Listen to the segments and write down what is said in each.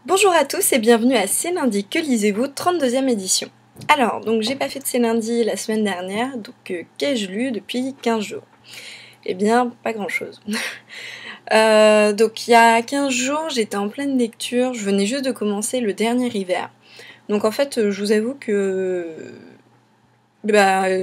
Bonjour à tous et bienvenue à C'est lundi, que lisez-vous, 32e édition. Alors, donc j'ai pas fait de C'est lundi la semaine dernière, donc qu'ai-je lu depuis 15 jours? Eh bien, pas grand-chose. Donc il y a 15 jours, j'étais en pleine lecture, je venais juste de commencer Le Dernier Hiver. Donc en fait, je vous avoue que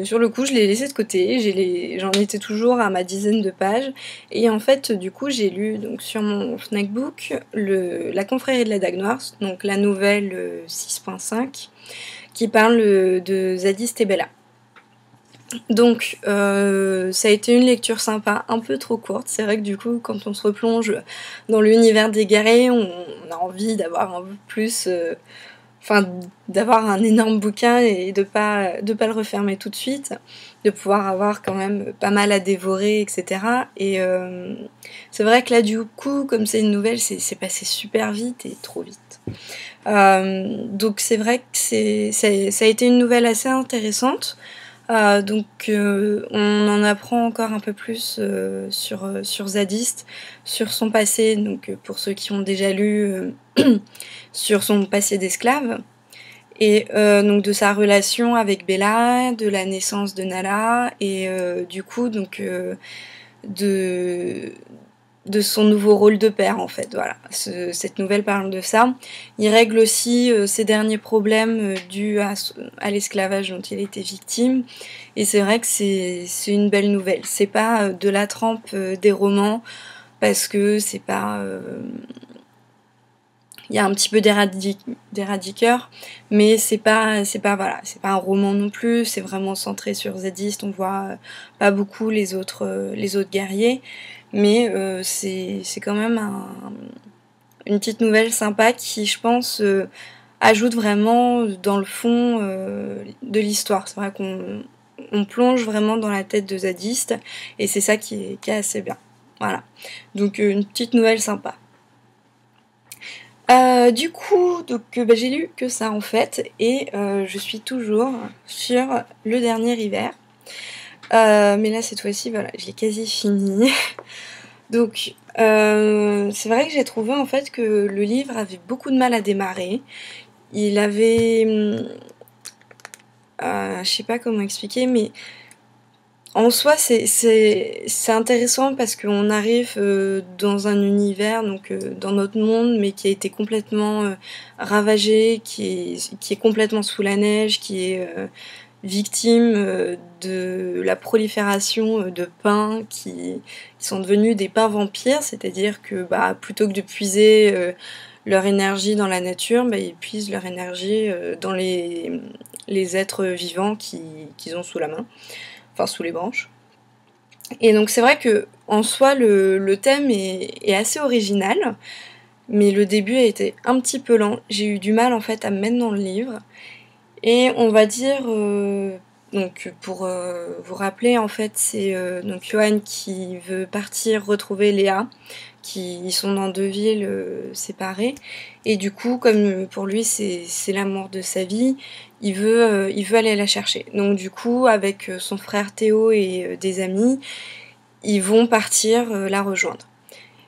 sur le coup, je l'ai laissé de côté, j'en étais toujours à ma dizaine de pages, et en fait, du coup, j'ai lu donc sur mon Fnacbook La Confrérie de la Dague Noire, donc la nouvelle 6.5, qui parle de Zadiste et Bella. Donc, ça a été une lecture sympa, un peu trop courte. C'est vrai que du coup, quand on se replonge dans l'univers d'Égaré, on a envie d'avoir un peu plus... Enfin, d'avoir un énorme bouquin et de pas le refermer tout de suite, de pouvoir avoir quand même pas mal à dévorer, etc. Et c'est vrai que là, du coup, comme c'est une nouvelle, c'est passé super vite et trop vite. Donc c'est vrai que ça a été une nouvelle assez intéressante. Donc on en apprend encore un peu plus sur Zadiste, sur son passé, donc pour ceux qui ont déjà lu, sur son passé d'esclave, et donc de sa relation avec Bella, de la naissance de Nala, et du coup donc de son nouveau rôle de père en fait, voilà. Cette nouvelle parle de ça. Il règle aussi ses derniers problèmes dus à l'esclavage dont il était victime, et c'est vrai que c'est une belle nouvelle. C'est pas de la trempe des romans, parce que c'est pas... il y a un petit peu d'éradiqueur, mais c'est pas voilà, c'est pas un roman non plus, c'est vraiment centré sur Zadiste, on voit pas beaucoup les autres guerriers, mais c'est quand même une petite nouvelle sympa qui, je pense, ajoute vraiment dans le fond de l'histoire. C'est vrai qu'on plonge vraiment dans la tête de Zadiste, et c'est ça qui est assez bien. Voilà, donc une petite nouvelle sympa. Du coup, donc, j'ai lu que ça en fait, et je suis toujours sur Le Dernier Hiver. Mais là, cette fois-ci, voilà, j'ai quasi fini. Donc, c'est vrai que j'ai trouvé en fait que le livre avait beaucoup de mal à démarrer. Il avait... je sais pas comment expliquer, mais en soi, c'est intéressant parce qu'on arrive dans un univers, donc dans notre monde, mais qui a été complètement ravagé, qui est complètement sous la neige, qui est victime de la prolifération de pins qui sont devenus des pins vampires, c'est-à-dire que plutôt que de puiser leur énergie dans la nature, ils puisent leur énergie dans les êtres vivants qu'ils ont sous la main. Enfin sous les branches. Et donc c'est vrai que en soi le thème est assez original, mais le début a été un petit peu lent. J'ai eu du mal en fait à me mettre dans le livre. Et on va dire, donc pour vous rappeler, en fait c'est donc Johan qui veut partir retrouver Léa, qui sont dans deux villes séparées, et du coup comme pour lui c'est l'amour de sa vie, il veut aller la chercher. Donc du coup avec son frère Théo et des amis, ils vont partir la rejoindre.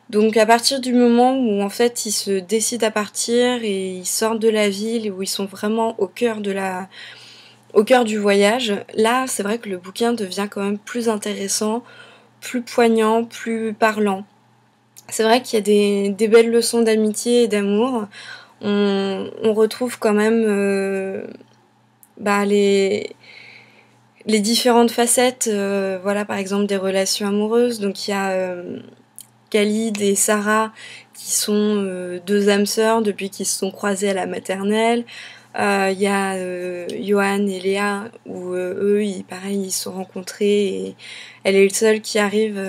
Donc à partir du moment où en fait ils se décident à partir et ils sortent de la ville, où ils sont vraiment au cœur du voyage, là c'est vrai que le bouquin devient quand même plus intéressant, plus poignant, plus parlant. C'est vrai qu'il y a des belles leçons d'amitié et d'amour. On retrouve quand même les différentes facettes, voilà, par exemple des relations amoureuses. Donc il y a Khalid et Sarah qui sont deux âmes sœurs depuis qu'ils se sont croisés à la maternelle. Il y a Johan et Léa où eux, pareil, ils se sont rencontrés, et elle est la seule qui arrive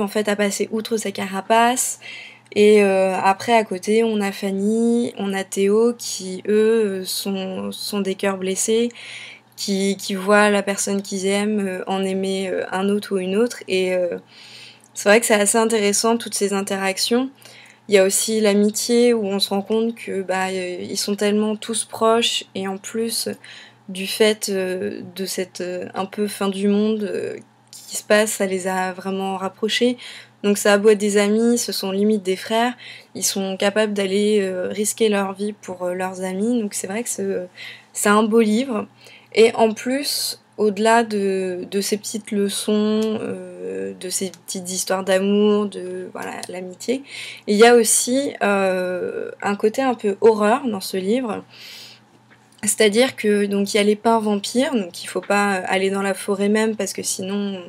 en fait à passer outre sa carapace. Et après à côté on a Fanny, on a Théo qui eux sont des cœurs blessés, qui voient la personne qu'ils aiment en aimer un autre ou une autre, et c'est vrai que c'est assez intéressant toutes ces interactions. Il y a aussi l'amitié où on se rend compte que ils sont tellement tous proches, et en plus du fait de cette un peu fin du monde qui se passe, ça les a vraiment rapprochés. Donc ça a beau être des amis, ce sont limite des frères, ils sont capables d'aller risquer leur vie pour leurs amis. Donc c'est vrai que c'est un beau livre. Et en plus, au-delà de ces petites leçons, de ces petites histoires d'amour, de voilà, l'amitié, il y a aussi un côté un peu horreur dans ce livre. C'est-à-dire que donc il y a les pins vampires, donc il faut pas aller dans la forêt même parce que sinon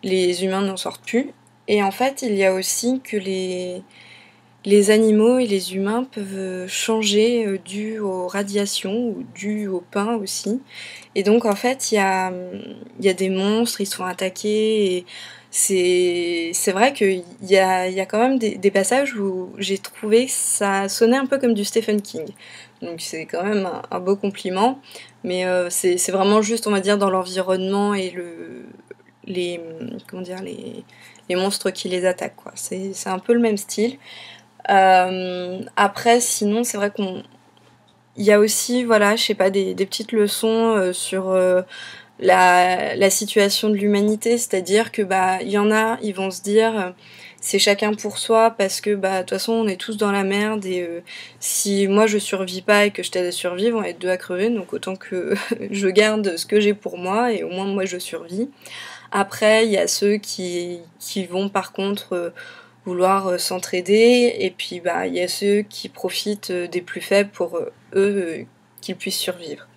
les humains n'en sortent plus. Et en fait, il y a aussi que les animaux et les humains peuvent changer dû aux radiations ou dû aux pins aussi. Et donc en fait, il y a des monstres, ils sont attaqués et c'est vrai qu'il y a quand même des passages où j'ai trouvé que ça sonnait un peu comme du Stephen King. Donc c'est quand même un beau compliment. Mais c'est vraiment juste, on va dire, dans l'environnement et les, comment dire, les monstres qui les attaquent, quoi. C'est un peu le même style. Après, sinon, c'est vrai il y a aussi, voilà, je sais pas, des petites leçons sur la situation de l'humanité, c'est-à-dire que bah il y en a, ils vont se dire c'est chacun pour soi parce que bah de toute façon on est tous dans la merde et si moi je survis pas et que je t'aide à survivre, on va être deux à crever, donc autant que je garde ce que j'ai pour moi et au moins moi je survis. Après il y a ceux qui vont par contre vouloir s'entraider et puis bah il y a ceux qui profitent des plus faibles pour eux qu'ils puissent survivre.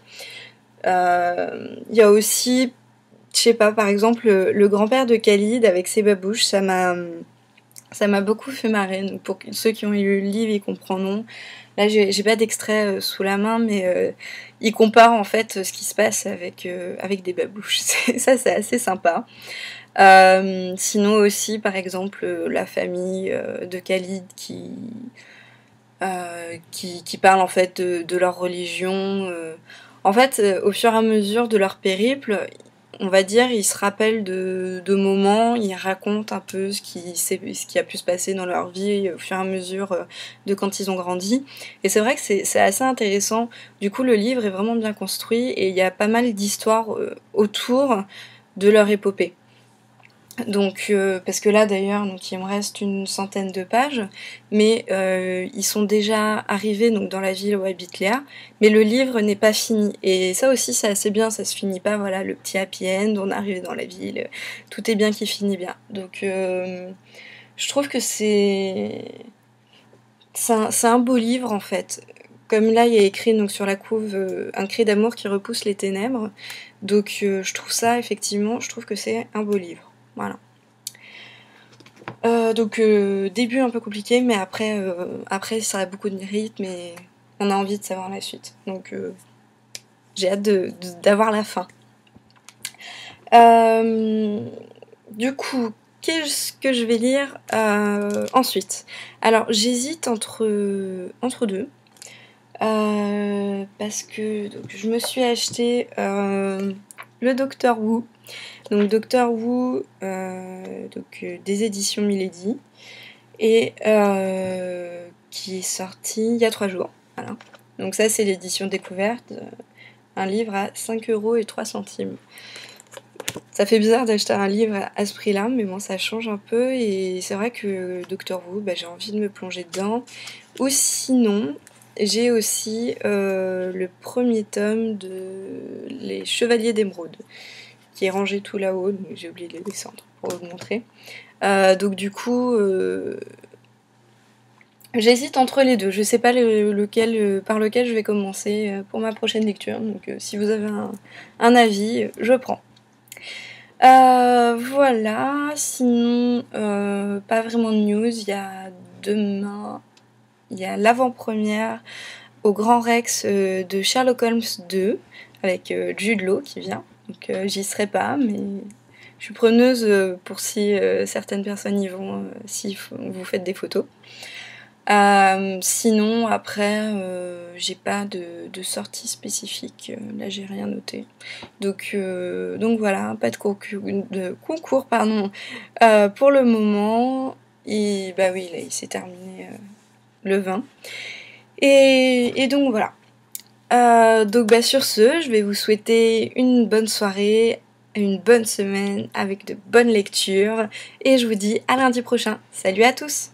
Il y a aussi, je sais pas, par exemple, le grand-père de Khalid avec ses babouches, ça m'a beaucoup fait marrer. Donc pour ceux qui ont lu le livre, ils comprendront. Là, j'ai pas d'extrait sous la main, mais il compare en fait ce qui se passe avec des babouches. Ça, c'est assez sympa. Sinon aussi, par exemple, la famille de Khalid qui parle en fait de leur religion. En fait, au fur et à mesure de leur périple, on va dire, ils se rappellent de moments, ils racontent un peu ce qui a pu se passer dans leur vie au fur et à mesure de quand ils ont grandi. Et c'est vrai que c'est assez intéressant. Du coup, le livre est vraiment bien construit et il y a pas mal d'histoires autour de leur épopée. Donc, parce que là d'ailleurs, donc il me reste une centaine de pages, mais ils sont déjà arrivés donc dans la ville où habite Léa, mais le livre n'est pas fini. Et ça aussi c'est assez bien, ça se finit pas, voilà, le petit happy end, on est arrivé dans la ville, tout est bien qui finit bien. Donc je trouve que c'est un beau livre en fait. Comme là il y a écrit donc sur la couve un cri d'amour qui repousse les ténèbres. Donc je trouve ça effectivement, je trouve que c'est un beau livre. Voilà. Donc début un peu compliqué, mais après ça a beaucoup de rythme et on a envie de savoir la suite. Donc j'ai hâte d'avoir la fin. Du coup, qu'est-ce que je vais lire ensuite? Alors j'hésite entre deux. Parce que donc, je me suis acheté le Docteur Who. Donc Docteur Who, des éditions Milady, et qui est sorti il y a 3 jours. Voilà. Donc ça c'est l'édition découverte, un livre à 5,03 €. Ça fait bizarre d'acheter un livre à ce prix-là, mais bon ça change un peu et c'est vrai que Doctor Who, bah, j'ai envie de me plonger dedans. Ou sinon, j'ai aussi le premier tome de Les Chevaliers d'Émeraude, qui est rangé tout là-haut, donc j'ai oublié de les descendre pour vous montrer. Donc du coup, j'hésite entre les deux. Je sais pas par lequel je vais commencer pour ma prochaine lecture. Donc si vous avez un avis, je prends. Voilà. Sinon, pas vraiment de news. Il y a demain, il y a l'avant-première au Grand Rex de Sherlock Holmes 2 avec Jude Law qui vient. Donc j'y serai pas, mais je suis preneuse pour si certaines personnes y vont, si vous faites des photos. Sinon, après, j'ai pas de sortie spécifique. Là, j'ai rien noté. Donc voilà, pas de concours pardon, pour le moment. Et bah oui, là, il s'est terminé le 20. Et donc voilà. Donc bah sur ce, je vais vous souhaiter une bonne soirée une bonne semaine avec de bonnes lectures et je vous dis à lundi prochain. Salut à tous!